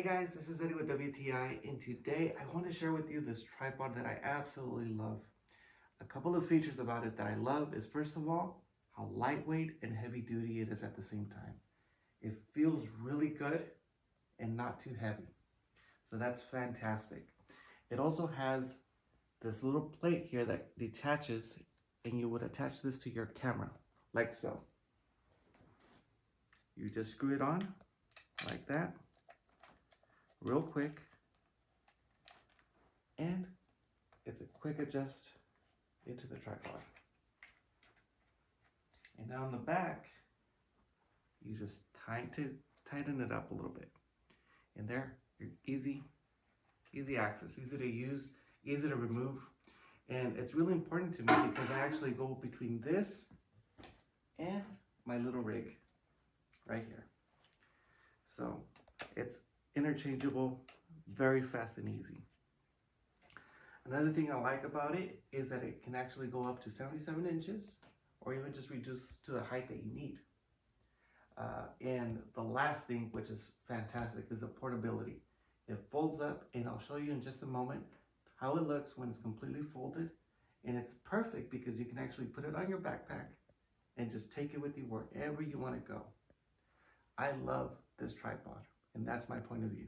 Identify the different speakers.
Speaker 1: Hey guys, this is Eddie with WTI, and today I want to share with you this tripod that I absolutely love. A couple of features about it that I love is, first of all, how lightweight and heavy duty it is at the same time. It feels really good and not too heavy. So that's fantastic. It also has this little plate here that detaches, and you would attach this to your camera, like so. You just screw it on, like that. Real quick, and it's a quick adjust into the tripod. And now on the back, you just tighten it up a little bit. And there, you're easy access, easy to use, easy to remove. And it's really important to me because I actually go between this and my little rig right here. So it's interchangeable, very fast and easy. Another thing I like about it is that it can actually go up to 77 inches or even just reduce to the height that you need. And the last thing, which is fantastic, is the portability. It folds up, and I'll show you in just a moment how it looks when it's completely folded. And it's perfect because you can actually put it on your backpack and just take it with you wherever you want to go. I love this tripod. And that's my point of view.